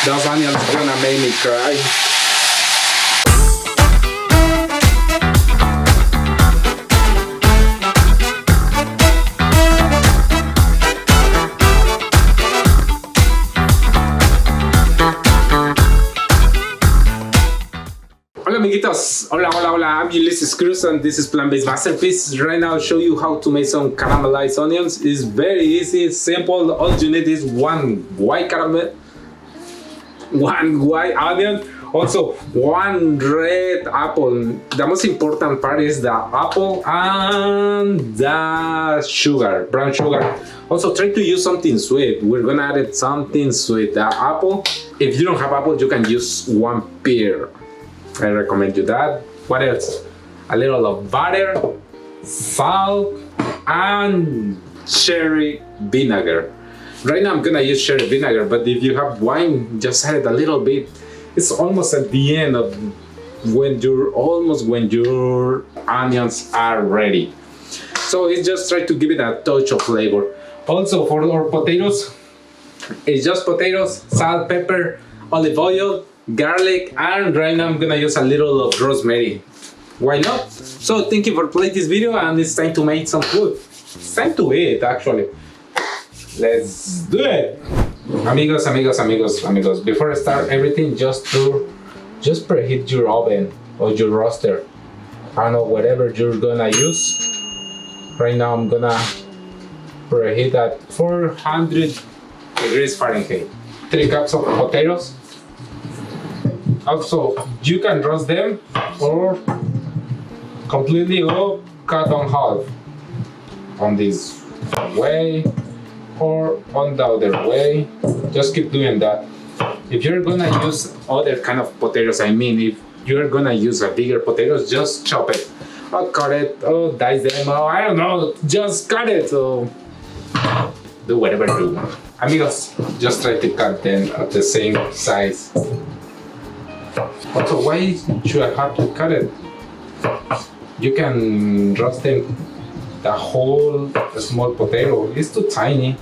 Those onions gonna make me cry. Hola amiguitos, hola, I'm Ulysses Cruz and this is Plant-Based Masterpiece. Right now I'll show you how to make some caramelized onions. It's very easy, simple. All you need is one white onion, also one red apple. The most important part is the apple and the sugar, brown sugar. Also try to use something sweet. We're gonna add something sweet. The apple, if you don't have apple, you can use one pear. I recommend you that. What else? A little of butter, salt, and cherry vinegar. Right now I'm gonna use cherry vinegar, but if you have wine, just add it a little bit. It's almost at the end of when your onions are ready. So it's just try to give it a touch of flavor. Also for our potatoes, it's just potatoes, salt, pepper, olive oil, garlic, and right now I'm gonna use a little of rosemary. Why not? So thank you for playing this video, and it's time to make some food. It's time to eat actually. Let's do it. Amigos, before I start everything, just preheat your oven or your roaster. I don't know, whatever you're gonna use. Right now I'm gonna preheat at 400 degrees Fahrenheit. 3 cups of potatoes. Also, you can roast them or completely or cut on half. On this way or on the other way. Just keep doing that. If you're gonna use other kind of potatoes, I mean, if you're gonna use a bigger potatoes, just chop it. Or cut it, or dice them, or I don't know, just cut it. So do whatever you want. Amigos, just try to cut them at the same size. Also, why should I have to cut it? You can roast them the whole small potato. It's too tiny.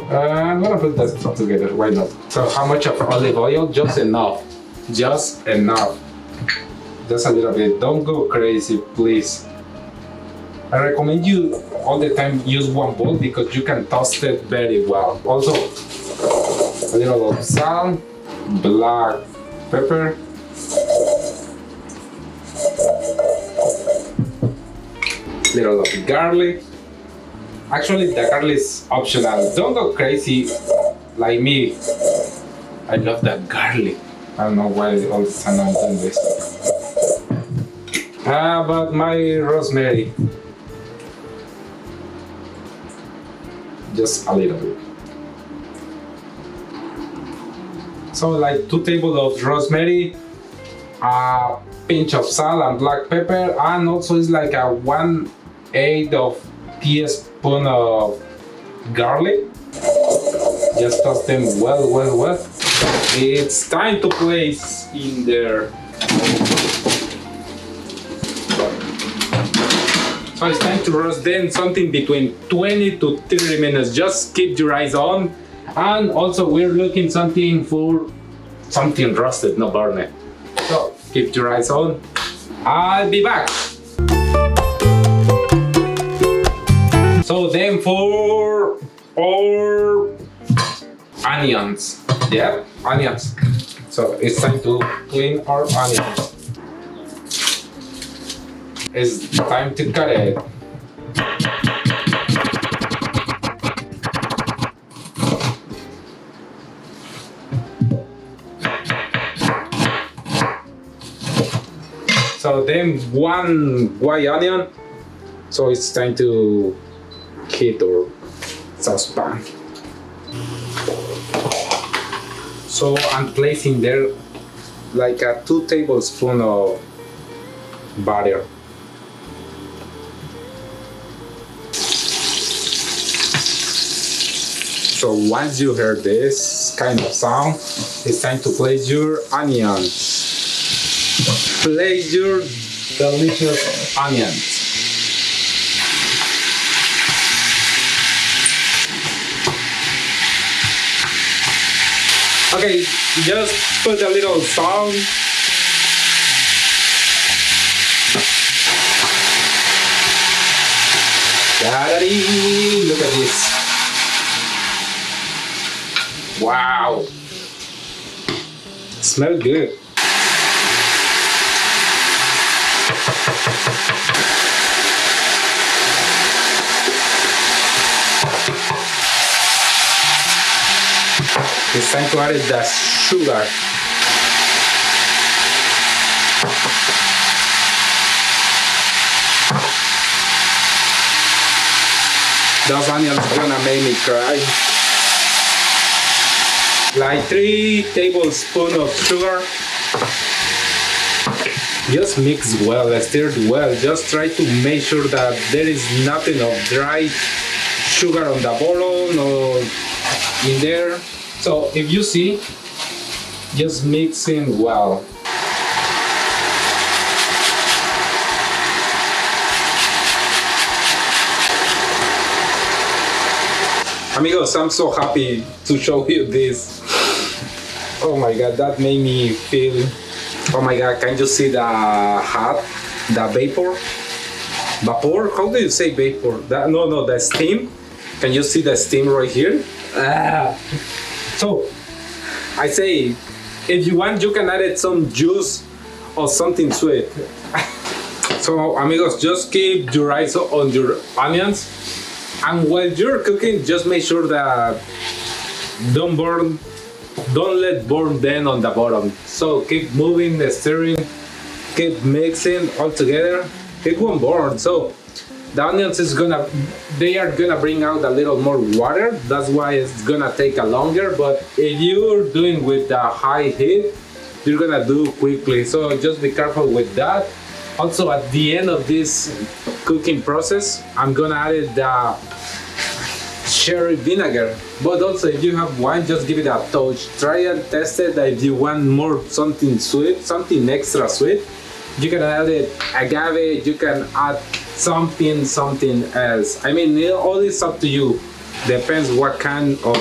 I'm gonna put that together, why not? So how much of olive oil? Just enough. Just enough. Just a little bit. Don't go crazy, please. I recommend you all the time use one bowl because you can toast it very well. Also, a little of salt, black pepper, little of garlic. Actually, the garlic is optional. Don't go crazy like me. I love that garlic. I don't know why all the time I'm doing this. But my rosemary, just a little bit. So like 2 tablespoons of rosemary, a pinch of salt and black pepper, and also it's like a 1/8 of teaspoon of garlic. Just toss them well. It's time to place in there. So it's time to roast them something between 20 to 30 minutes. Just keep your eyes on. And also we're looking something for something roasted, not burned. So keep your eyes on. I'll be back. So then for our onions. Yeah, onions. So it's time to clean our onions. It's time to cut it. So then one white onion. So it's time to heat our saucepan. So I'm placing there like a 2 tablespoons of butter. So once you hear this kind of sound, it's time to place your onions. Place your delicious onions. Okay, just put a little salt. Daddy, look at this. Wow. Smell good. It's time to add the sugar. Those onions are gonna make me cry. Like 3 tablespoons of sugar. Just mix well, stir well. Just try to make sure that there is nothing of dry sugar on the bottom or in there. So if you see, just mixing well. Amigos, I'm so happy to show you this. Oh my god, that made me feel. Oh my god, can you see the hot, the vapor? Vapor? How do you say vapor? No, the steam. Can you see the steam right here? So, I say, if you want, you can add some juice or something sweet. So, amigos, just keep your eyes on your onions. And while you're cooking, just make sure that don't let burn them on the bottom. So keep moving, stirring, keep mixing all together. It won't burn. So the onions they are gonna bring out a little more water. That's why it's gonna take a longer. But if you're doing with the high heat, you're gonna do quickly. So just be careful with that. Also, at the end of this cooking process, I'm gonna add the cherry vinegar. But also, if you have wine, just give it a touch. Try and test it. If you want more something sweet, something extra sweet, you can add it agave. You can add something else. I mean, all is up to you. Depends what kind of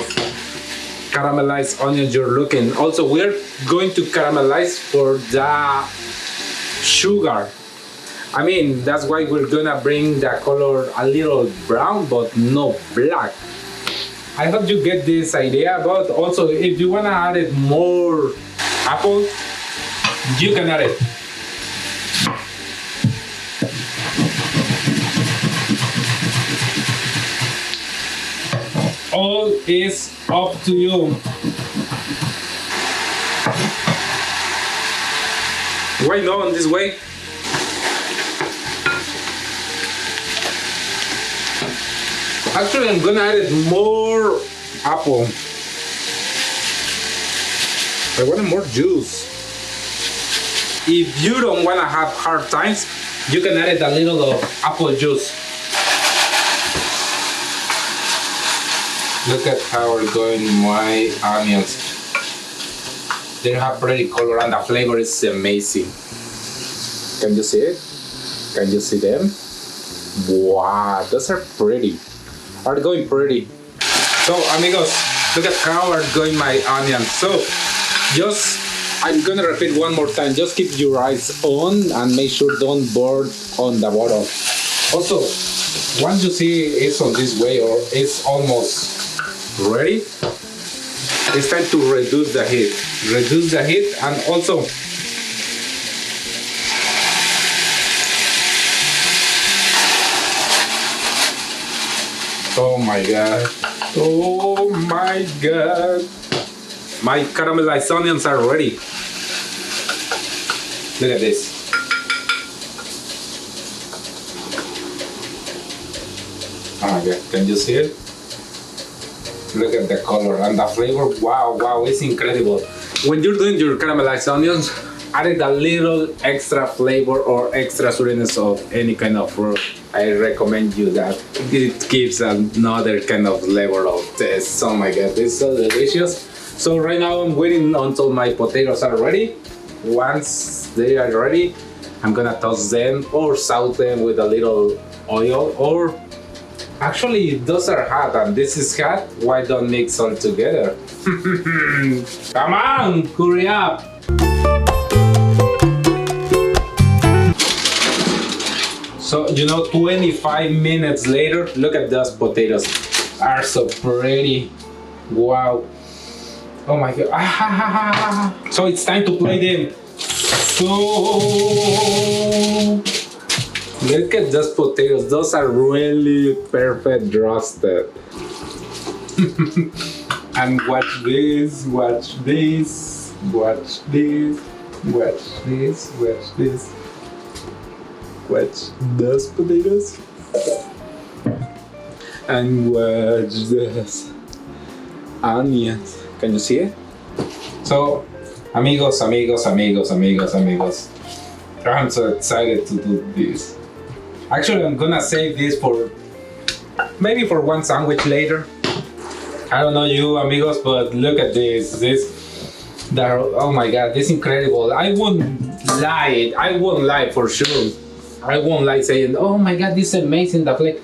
caramelized onions you're looking. Also, we're going to caramelize for the sugar. I mean, that's why we're gonna bring the color a little brown, but no black. I hope you get this idea. But also, if you wanna add it more apple, you can add it. All is up to you. Why not on this way? Actually, I'm gonna add more apple. I want more juice. If you don't wanna have hard times, you can add a little of apple juice. Look at how we're going my onions. They have pretty color and the flavor is amazing. Can you see it? Can you see them? Wow, those are pretty. Are going pretty. So amigos, look at how are going my onions. So I'm gonna repeat one more time. Just keep your eyes on and make sure don't burn on the bottom. Also, once you see it's on this way or it's almost ready, it's time to reduce the heat. Reduce the heat and also oh my god. Oh my god. My caramelized onions are ready. Look at this. Oh my god, can you see it? Look at the color and the flavor. Wow, it's incredible. When you're doing your caramelized onions, add a little extra flavor or extra sweetness of any kind of fruit. I recommend you that. It gives another kind of flavor of taste. Oh my god, it's so delicious. So right now I'm waiting until my potatoes are ready. Once they are ready, I'm gonna toss them or saute them with a little oil or Actually, those are hot and this is hot. Why don't mix all together? Come on, hurry up. So, 25 minutes later, look at those potatoes. Are so pretty. Wow. Oh my god. So it's time to play them. So look at those potatoes. Those are really perfect roasted. And watch this, watch this, watch this, watch this, watch this. Watch those potatoes. And watch this onions. Can you see it? So, amigos. I'm so excited to do this. Actually, I'm gonna save this for maybe for one sandwich later. I don't know you, amigos, but look at this. Oh my god, this is incredible. I won't lie for sure. I won't lie saying, oh my god, this is amazing. The flavor.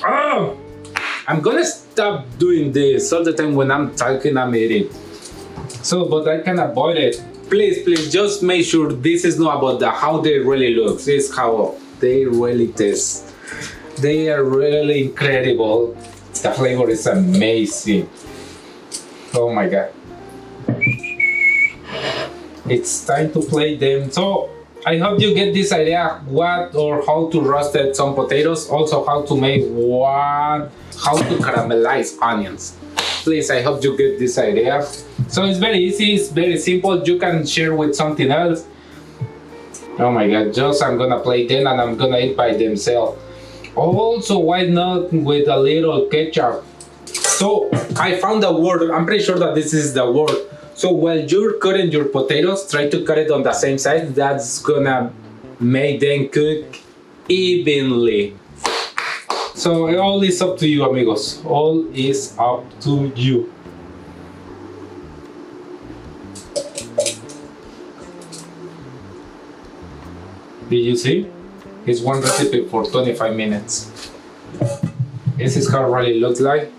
Oh, I'm gonna stop doing this all the time when I'm talking, I'm eating. So, but I can avoid it. Please, just make sure this is not about how they really look. This is how they really taste. They are really incredible. The flavor is amazing. Oh my god. It's time to play them. So, I hope you get this idea what or how to roast some potatoes, also how to caramelize onions. Please, I hope you get this idea. So it's very easy, it's very simple. You can share with something else. Oh my god, I'm gonna play them and I'm gonna eat by themselves. Also, why not with a little ketchup? So I found the word, I'm pretty sure that this is the word. So while you're cutting your potatoes, try to cut it on the same side. That's gonna make them cook evenly. So all is up to you, amigos. All is up to you. Did you see? It's one recipe for 25 minutes. This is how it really looks like.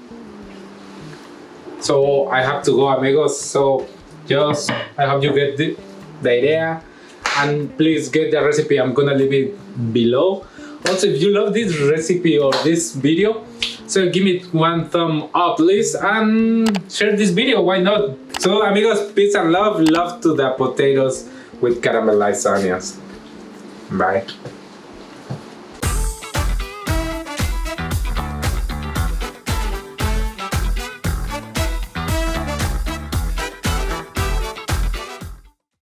So I have to go, amigos. So I hope you get the idea, and please get the recipe. I'm gonna leave it below. Also, if you love this recipe or this video, so give me one thumb up, please, and share this video. Why not? So, amigos, peace and love to the potatoes with caramelized onions. Bye.